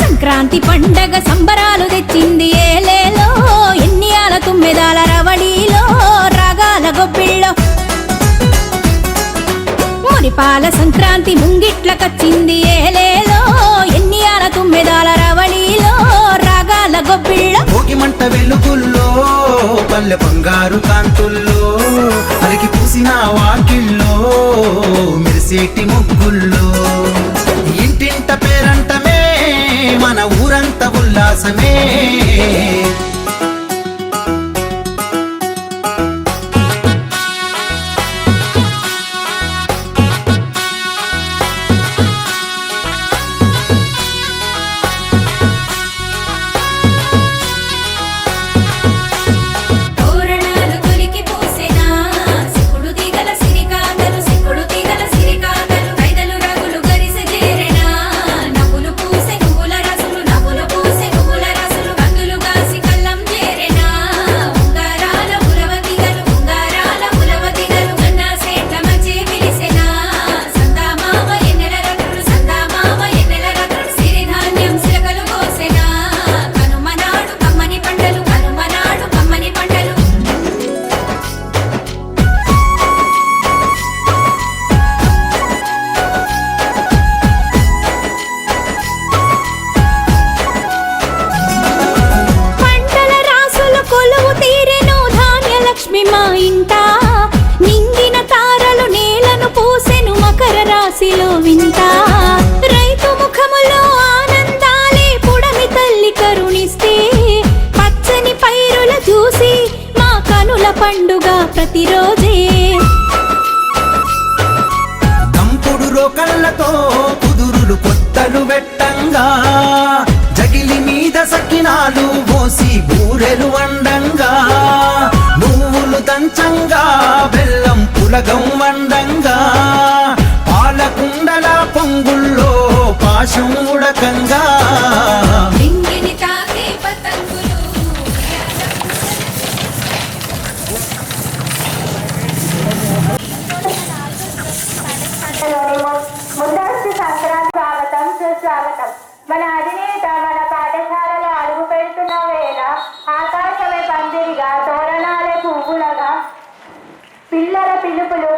సంక్రాంతి పండగ సంబరాలు తెచ్చింది ఏలేలో ఎన్నియాల తుమ్మెదాల రవళిలో రాగాల గొబ్బిళ్ళో మురిపాల సంక్రాంతి ముంగిట్లకొచ్చింది ఏలేలో ఎన్నియాల తుమ్మెదాల రవళిలో రాగాల గొబ్బిళ్ళో భోగి మంట వెలుగుల్లో పల్లె బంగారు కాంతుల్లో అలికి పూసిన వాకిల్లో మెరిసేటి ముగ్గుల్లో ఇంటింట పేరంటమే మన ఊరంతా ఉల్లాసమే వింత రైతు ముఖములో ఆనందాలే పుడమి తల్లి కరుణిస్తే పచ్చని పైరుల చూసి మా కనుల పండుగ ప్రతిరోజే దంపుడు రోకళ్ళతో కుదురులు కొత్తలు వెట్టంగా జగిలి మీద సకినాలు పోసి బూరెలు వండంగా నువ్వులు దంచంగా బెల్లం పులగం వండంగా పాలకుండల పొంగుల్లో పాశం ఉడకంగా ముందస్తు సంక్రాంతి స్వాగతం సుస్వాగతం. మన అధినేత మన పాఠశాలలో అడుగు పెడుతున్న వేళ ఆకాశమే పందిరిగా తోరణాలే పువ్వులగా పిల్లల పిలుపులు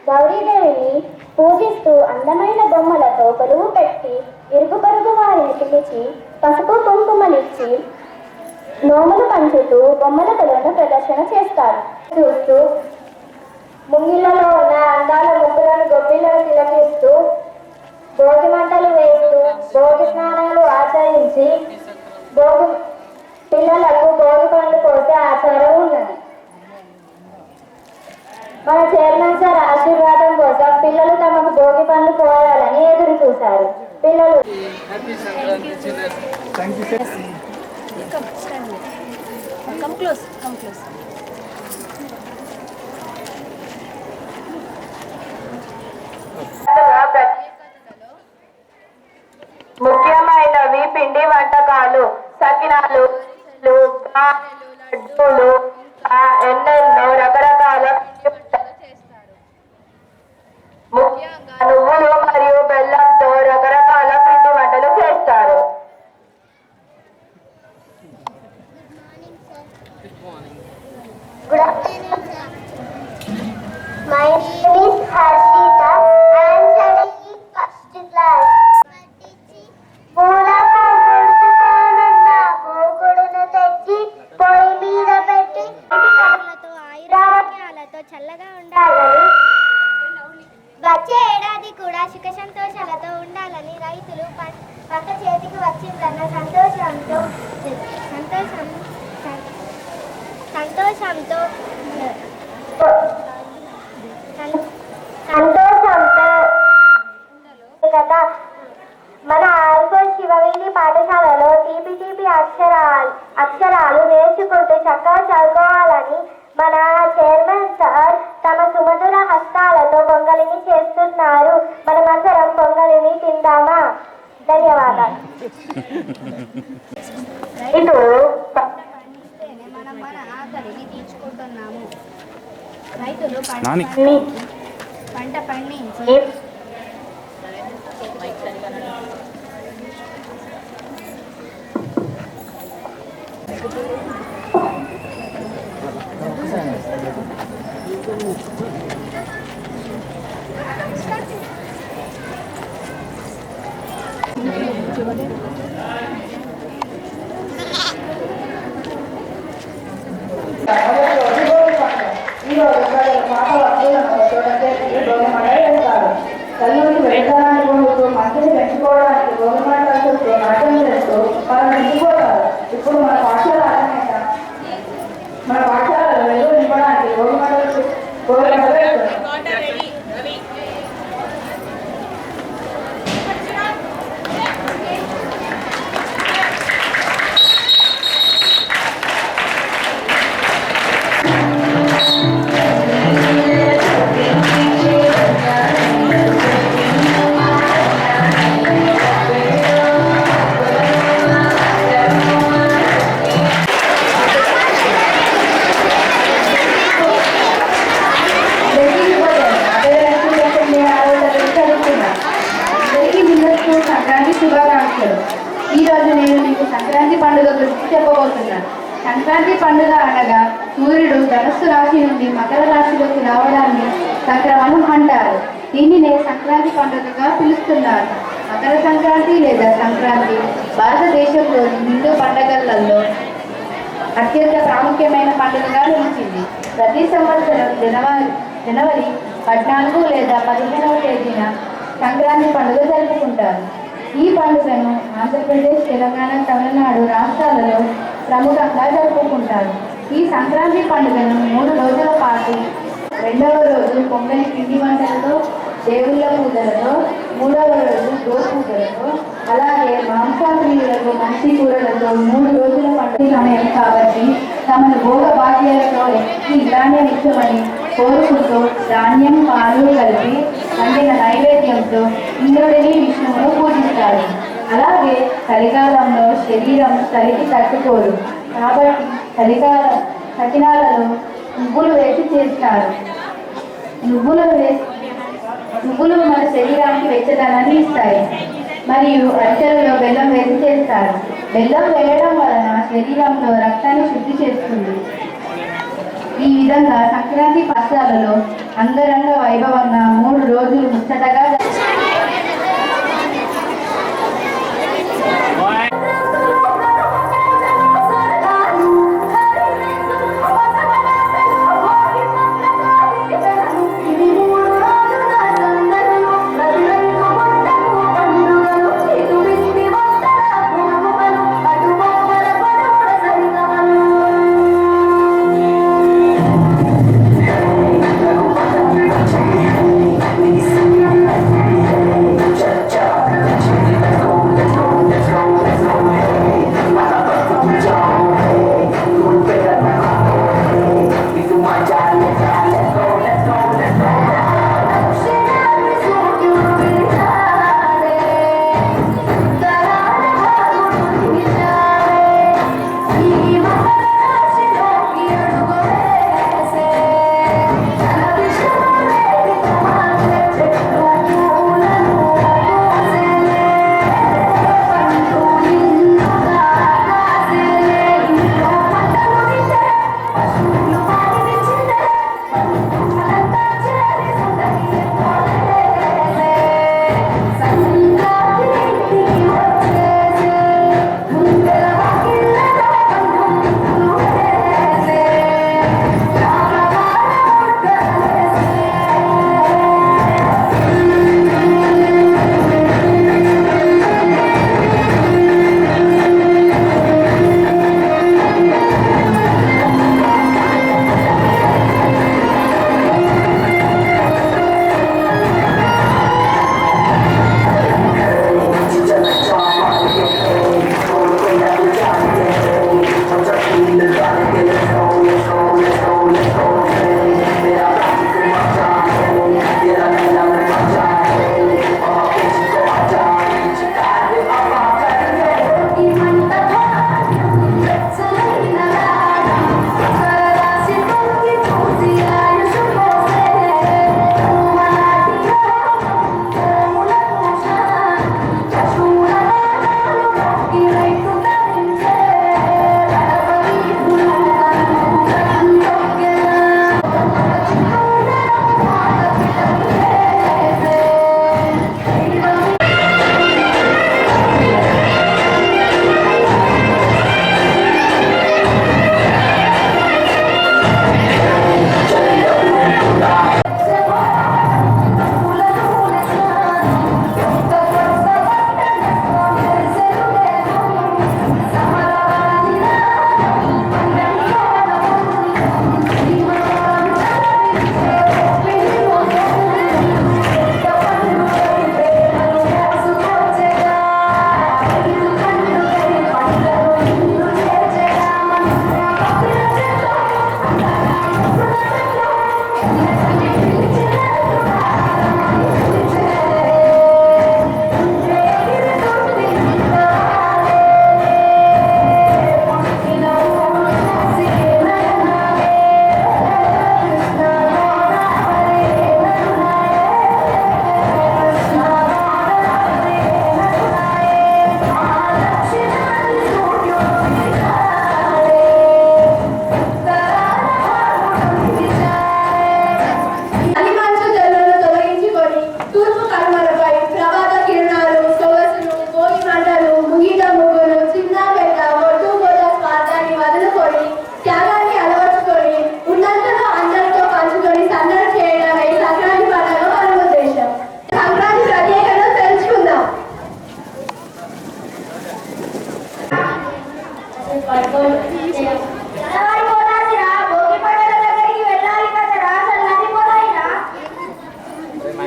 గౌరీదేవిని పూజిస్తూ అందమైన బొమ్మలతో కొలువు పెట్టి ఇరుగు పొరుగు వారిని పిలిచి పసుపు కుంకుమనిచ్చి నోములు పంచుతూ బొమ్మల కొలువును ప్రదర్శన చేస్తారు. చూస్తూ ముంగిళ్లలో ఉన్న అందాల ముగ్గులను గొబ్బిలను తిలకిస్తూ భోగి మంటలు వేస్తూ భోగి స్నానాలు ఆచరించి పిల్లలకు భోగి పండ్లు కోసే ఆచారం ఉన్నది. మన చైర్మన్ సార్ ఆశీర్వాదం కోసం పిల్లలు తమకు భోగి పనులు పోయాలని ఎదురు చూశారు. పిల్లలు సుఖ సంతోషాలతో ఉండాలని రైతులు పంట చేతికి వచ్చిందన్న సంతోషంతో కదా మన ఆల్గోల్ శివవేణి పాఠశాలలో తీపి తీపి అక్షరాలు నేర్చుకుంటూ చక్కగా చదువుకోవాలని మన చైర్మన్ సార్ తమ సుమధుర హస్తాలతో పొంగలిని చేస్తున్నారు. మనమందరం పొంగలిని తిందామా? ధన్యవాదాలు. ఇప్పుడు మనం మన ఆకలిని తీర్చుకుంటున్నాము. రైతులు పంట పండించి తల్లికి వెళ్ళడానికి ముందు మంచిని పెంచుకోవడానికి గోధుమలు నాట్యం చేస్తూ మనం పెంచుకోవాలి. ఇప్పుడు మన పాఠశాలలో వెలుగు నింపడానికి గోధుమలు సంక్రాంతి శుభాకాంక్షలు. ఈరోజు నేను మీకు సంక్రాంతి పండుగ గురించి చెప్పబోతున్నాను. సంక్రాంతి పండుగ అనగా సూర్యుడు ధనుస్సు రాశి నుండి మకర రాశిలోకి రావడాన్ని సంక్రమణం అంటారు. దీనినే సంక్రాంతి పండుగగా పిలుస్తున్నారు. మకర సంక్రాంతి లేదా సంక్రాంతి భారతదేశంలోని హిందూ పండుగలలో అత్యంత ప్రాముఖ్యమైన పండుగగా నిలిచింది. ప్రతి సంవత్సరం జనవరి 14 లేదా 15వ తేదీన సంక్రాంతి పండుగ జరుపుకుంటారు. ఈ పండుగను ఆంధ్రప్రదేశ్, తెలంగాణ, తమిళనాడు రాష్ట్రాలలో ప్రముఖంగా జరుపుకుంటారు. ఈ సంక్రాంతి పండుగను 3 రోజుల పాటు రెండవ రోజు పొంగలి పిండి వంటలతో, దేవుళ్ళ పూజలతో, మూడవ రోజు గోధుమ పూజలతో, అలాగే మాంసాహారులకు మంచి కూరలతో 3 రోజుల పండుగ సమయం కాబట్టి తమను భోగ భాగ్యాలతో ఇలానే ఇష్టమని కోరుకుంటూ ధాన్యం, పాలు కలిపి వండిన నైవేద్యంతో ఇంద్రుడిని, విష్ణువును పూజిస్తారు. అలాగే చలికాలంలో శరీరం చలికి తట్టుకోరు కాబట్టి సకినాలలో నువ్వులు వేసి చేస్తారు. నువ్వులు మన శరీరానికి వెచ్చదనాన్ని ఇస్తాయి. మరియు అరిసెలలో బెల్లం వేసి చేస్తారు. బెల్లం వేయడం వలన శరీరంలో రక్తాన్ని శుద్ధి చేస్తుంది. ఈ విధంగా సంక్రాంతి పాఠశాలలో అంగరంగ వైభవంగా 3 రోజులు ముచ్చటగా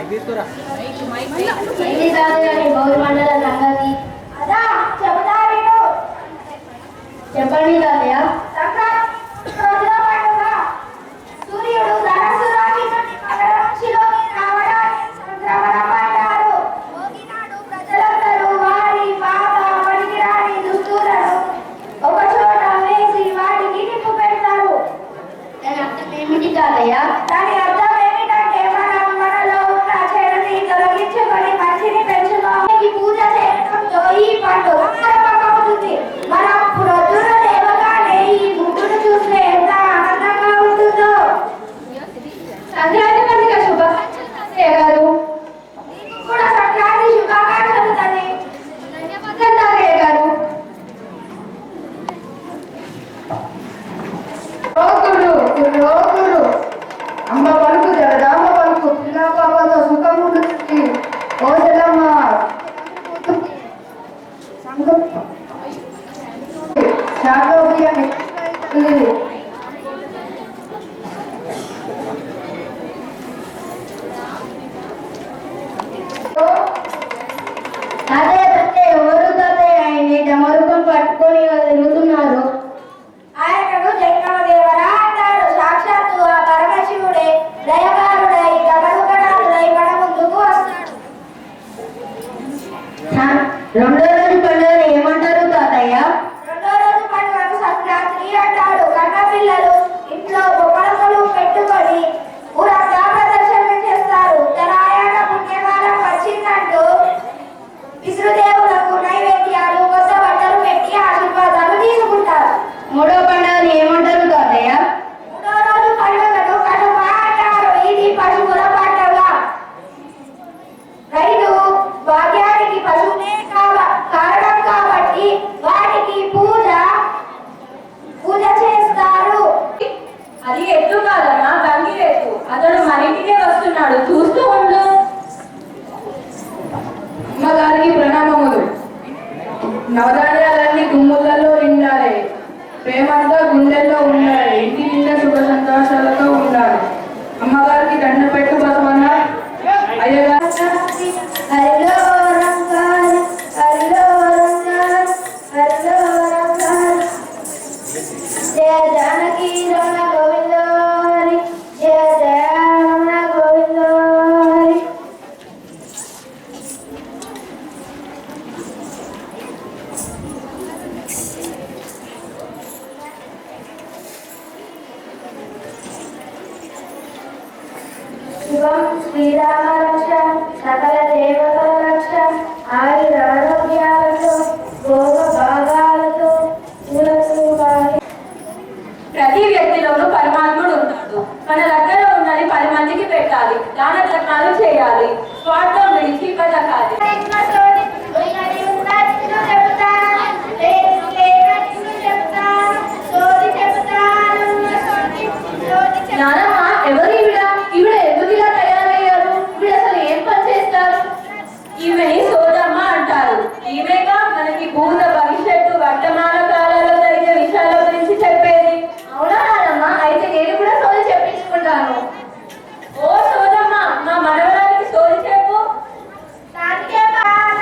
ఇది తాతయ్య గౌరి మండల సంగతి. అదా చెబుతా విను. చెప్పండి తాతయ్య. రోజుల పండుగ సూర్యుడు ధనస్సు రాశి నుండి మకర రాశిలోకి రావడాన్ని సంక్రమణం అంటారు. భోగి నాడు ప్రజలందరూ వారి పాత పనికిరాని దుస్తులను ఒక చోట వేసి వాటికి నిప్పు పెడతారు. దాని అర్థం ఏమిటి తాతయ్య? దాని అర్థం ఏమిటంటే మనం మనలో ఉన్న చెడుని తొలగించుకొని మంచిని పెంచుకోవడానికి పూజ చేయడంతో ఈ పండుగ ప్రారంభమవుతుంది. మనం ప్రొద్దున లేవగానే ఈ ముగ్గును చూస్తే ఎంత ఆనందంగా ఉంటుందో. సంక్రాంతి పండుగ శుభాకాంక్షలు తాతయ్య గారు. మీకు కూడా సంక్రాంతి శుభాకాంక్షలు తల్లి. ధన్యవాదాలు తాతయ్య గారు. రోగులు రోగులు అమ్మ పలుకు జగదాంబ పలుకు పిల్ల పాపతో సుఖం ఉంటుంది. ఓ చెల్లమ్మ తాతయ్య తాతయ్య ఎవరు తాతయ్య? ఆయన మరుపును పట్టుకొని తిరుగుతున్నారు. ఆయనను జంగమదేవర అంటారు. సాక్షాత్తు ఆ పరమశివుడే దయకారుడై గగనుగణాలుడై మన ముందుకు వస్తాడు. రెండో రోజు పండుగను ఏమంటారు తాతయ్య? రెండో రోజు పండుగను సంక్రాంతి అంటాడు. కన్న పిల్లలు ఇంట్లో బొమ్మలకలు పెట్టుకొని ఊరంతా ప్రదర్శన చేస్తారు. ఉత్తరాయణ పుణ్యకాలం వచ్చిందంటూ పితృదేవులకు నైవేద్యాలు కొత్త బట్టలు పెట్టి ఆశీర్వాదాలు తీసుకుంటారు. మూడో పండుగను ఏమంటారు తాతయ్య? మూడో రోజు పండుగను కనుమ అంటారు. ఇది పశువుల పండుగ. రైతు భాగ్యానికి పశువులే కారణం కాబట్టి వాటికి పూజ చేస్తారు. అది ఎత్తు కాదన్నా, గంగిరెత్తు. అతడు మన ఇంటికే వస్తున్నాడు, చూస్తూ ఉండు. అమ్మగారికి ప్రణామములు. నవధాన్యాలన్నీ గుమ్ములలో నిండాలి. ప్రేమంతా గుండెల్లో ఉండాలి. ఇంటి నిండా సుఖ సంతోషాలతో ఉండాలి. అమ్మగారికి దండ పెట్టు బసవన్న. అయ్యగారు హరిలో రంగారి హరిలో రంగారి హరిలో రంగారి జయ జానకి రమణ గోవింద హరి జయ జయ రమణ గోవింద హరి. శివం శ్రీరామ రక్ష సకల దేవతల రక్ష ఆయురారోగ్యాలతో భోగ భాగాలతో ప్రతి వ్యక్తిలోనూ పరమాత్ముడు ఉంటాడు. మన దగ్గర ఉన్నది 10 మందికి పెట్టాలి. దాన ధర్మాలు చేయాలి. స్వార్థం విడిచి బతకాలి. నానమ్మ, ఎవరు ఈవిడ? ఈవిడ ఎందుకు ఇలా తయారయ్యారు? ఈవిడ అసలు ఏం పని చేస్తారు? ఈమెని సోదమ్మ అంటారు. ఈమెగా మనకి భూత భవిష్యత్తు వర్తమాన కాలంలో జరిగే విషయాల గురించి చెప్పేది. అవునా నానమ్మ? అయితే నేను కూడా సోది చెప్పించుకుంటాను. ఓ సోదమ్మ, మా మనవరానికి సోది చెప్పు. Satyapada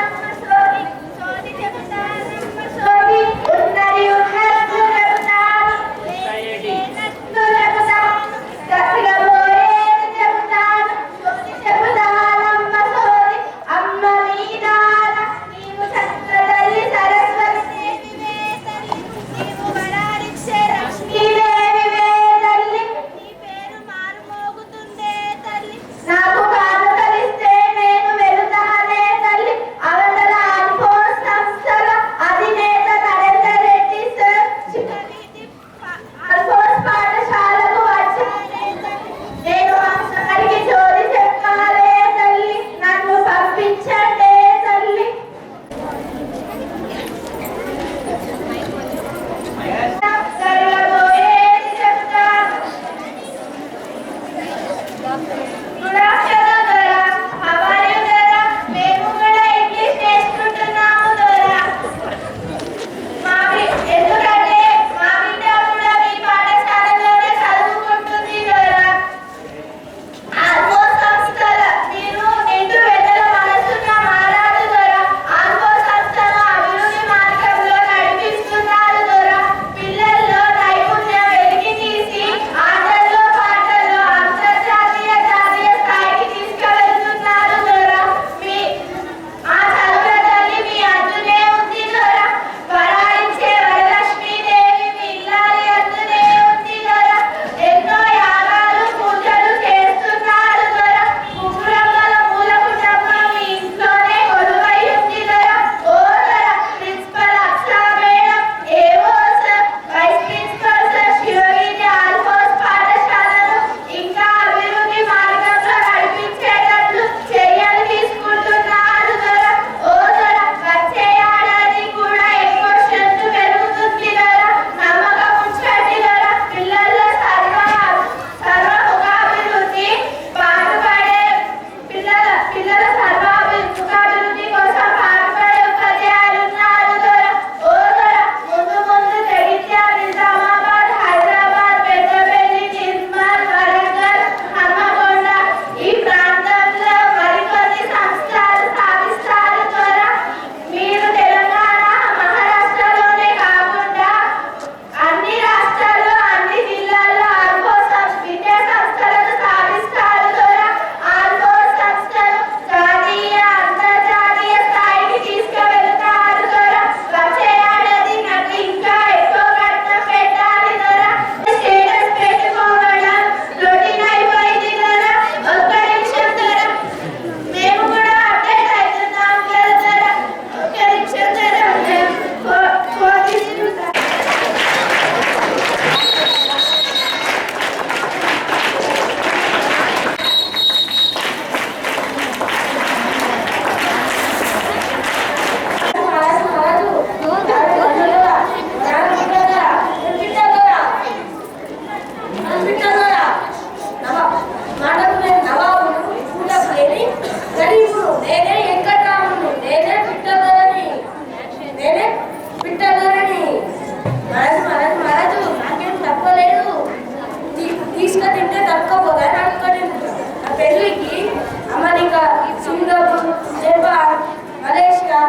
Singapore, Japan, Malaysia,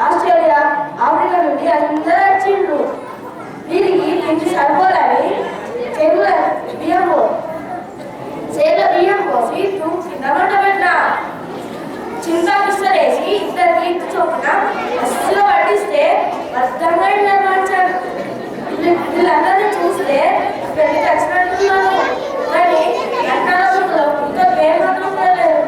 Australia, Africa నుండి అందరూ వచ్చిండ్రు. వీరికి ఇంటి సరిపోలని చెరువుల బియ్యం పోసి కింద పెట్టిన చింతాకుస్తలేసి ఇద్దరికి ఇటు చొప్పున అస్సులో పట్టిస్తే భద్రంగా నిర్మాణించాడు. వీళ్ళందరినీ చూస్తే పెళ్లి వచ్చినట్టున్నాను, కానీ అన్నాలో ఇంకా పేరు మాత్రం కూడా లేదు.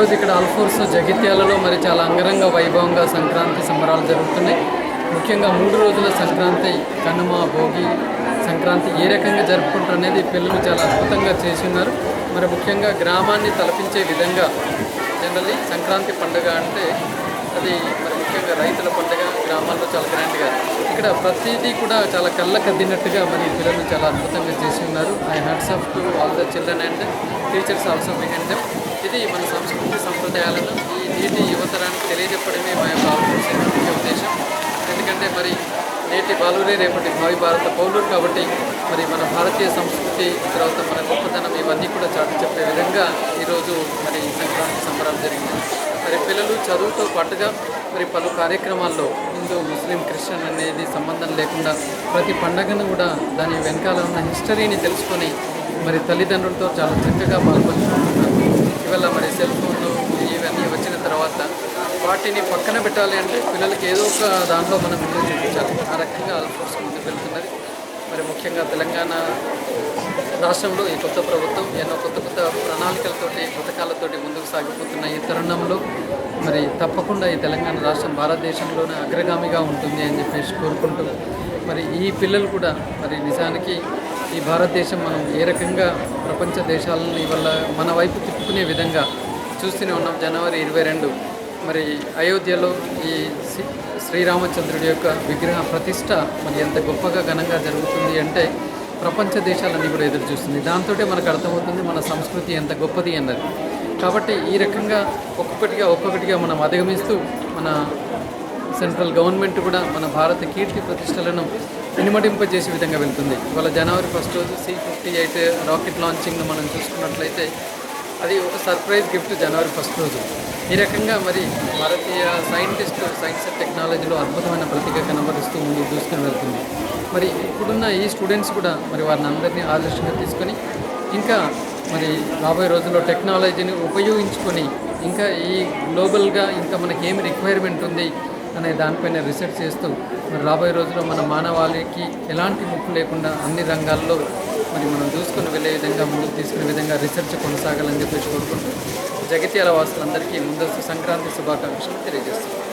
ఈరోజు ఇక్కడ అల్ఫోర్స్ జగిత్యాలలో మరి చాలా అంగరంగ వైభవంగా సంక్రాంతి సంబరాలు జరుగుతున్నాయి. ముఖ్యంగా 3 రోజుల సంక్రాంతి, కనుమ, భోగి, సంక్రాంతి ఏ రకంగా జరుపుకుంటారు అనేది పిల్లలు చాలా అద్భుతంగా చేసి ఉన్నారు. మరి ముఖ్యంగా గ్రామాన్ని తలపించే విధంగా జనరల్లీ సంక్రాంతి పండుగ అంటే అది మరి ముఖ్యంగా రైతుల పండుగ, గ్రామాల్లో చాలా గ్రాండ్గా ఇక్కడ ప్రతిదీ కూడా చాలా కళ్ళకద్దినట్టుగా మరి పిల్లలు చాలా అద్భుతంగా చేసి ఉన్నారు. I hats off to all the children and teachers also behind them. ఇది మన సంస్కృతి సంప్రదాయాలను ఈ నేటి యువతరానికి తెలియజెప్పడమే మా యొక్క ముఖ్య ఉద్దేశం. ఎందుకంటే మరి నేటి బాలురే రేపటి భావి భారత పౌరులు కాబట్టి మరి మన భారతీయ సంస్కృతి, తర్వాత మన గొప్పతనం ఇవన్నీ కూడా చాటి చెప్పే విధంగా ఈరోజు మరి సంక్రాంతి సంబరాలు జరిగింది. మరి పిల్లలు చదువుతో పాటుగా మరి పలు కార్యక్రమాల్లో హిందూ, ముస్లిం, క్రిస్టియన్ అనేది సంబంధం లేకుండా ప్రతి పండగను కూడా దాని వెనకాల ఉన్న హిస్టరీని తెలుసుకొని మరి తల్లిదండ్రులతో చాలా చక్కగా పాల్పంచుకుంటున్నారు. ఇవాళ మరి సెల్ ఫోన్లు ఇవన్నీ వచ్చిన తర్వాత వాటిని పక్కన పెట్టాలి అంటే పిల్లలకి ఏదో ఒక దాంట్లో మనం ముందు చూపించాలి. ఆ రకంగా ఆల్ఫోర్స్ ముందుకు వెళ్తున్నది. మరి ముఖ్యంగా తెలంగాణ రాష్ట్రంలో ఈ కొత్త ప్రభుత్వం ఎన్నో కొత్త ప్రణాళికలతోటి, పథకాలతోటి ముందుకు సాగిపోతున్న ఈ తరుణంలో మరి తప్పకుండా ఈ తెలంగాణ రాష్ట్రం భారతదేశంలోనే అగ్రగామిగా ఉంటుంది అని చెప్పేసి కోరుకుంటూ మరి ఈ పిల్లలు కూడా మరి నిజానికి ఈ భారతదేశం మనం ఏ రకంగా ప్రపంచ దేశాలను ఇవాళ మన వైపు తిప్పుకునే విధంగా చూస్తూనే ఉన్నాం. జనవరి 22 మరి అయోధ్యలో ఈ శ్రీరామచంద్రుడి యొక్క విగ్రహ ప్రతిష్ట మరి ఎంత గొప్పగా ఘనంగా జరుగుతుంది అంటే ప్రపంచ దేశాలన్నీ కూడా ఎదురు చూస్తుంది. దాంతో మనకు అర్థమవుతుంది మన సంస్కృతి ఎంత గొప్పది అన్నది. కాబట్టి ఈ రకంగా ఒక్కొక్కటిగా మనం అధిగమిస్తూ మన సెంట్రల్ గవర్నమెంట్ కూడా మన భారత కీర్తి ప్రతిష్టలను ఇనుమడింపజేసే విధంగా వెళ్తుంది. ఇవాళ జనవరి 1 రోజు C-58 రాకెట్ లాంచింగ్ను మనం చూసుకున్నట్లయితే అది ఒక సర్ప్రైజ్ గిఫ్ట్ జనవరి 1 రోజు. ఈ రకంగా మరి భారతీయ సైంటిస్టులు సైన్స్ అండ్ టెక్నాలజీలో అద్భుతమైన ప్రతిభ కనబరుస్తూ ముందుకు దూసుకుని వెళ్తుంది. మరి ఇప్పుడున్న ఈ స్టూడెంట్స్ కూడా మరి వారిని అందరినీ ఆదర్శంగా తీసుకొని ఇంకా మరి రాబోయే రోజుల్లో టెక్నాలజీని ఉపయోగించుకొని ఇంకా ఈ గ్లోబల్గా ఇంకా మనకి ఏమి రిక్వైర్మెంట్ ఉంది అనే దానిపైన రీసెర్చ్ చేస్తూ మరి రాబోయే రోజుల్లో మన మానవాళికి ఎలాంటి ముప్పు లేకుండా అన్ని రంగాల్లో మరి మనం చూసుకుని వెళ్ళే విధంగా ముందుకు తీసుకునే విధంగా రీసెర్చ్ కొనసాగాలని చెప్పేసి కోరుకుంటూ జగిత్యాల వాసులందరికీ ముందస్తు సంక్రాంతి శుభాకాంక్షలు తెలియజేస్తున్నాం.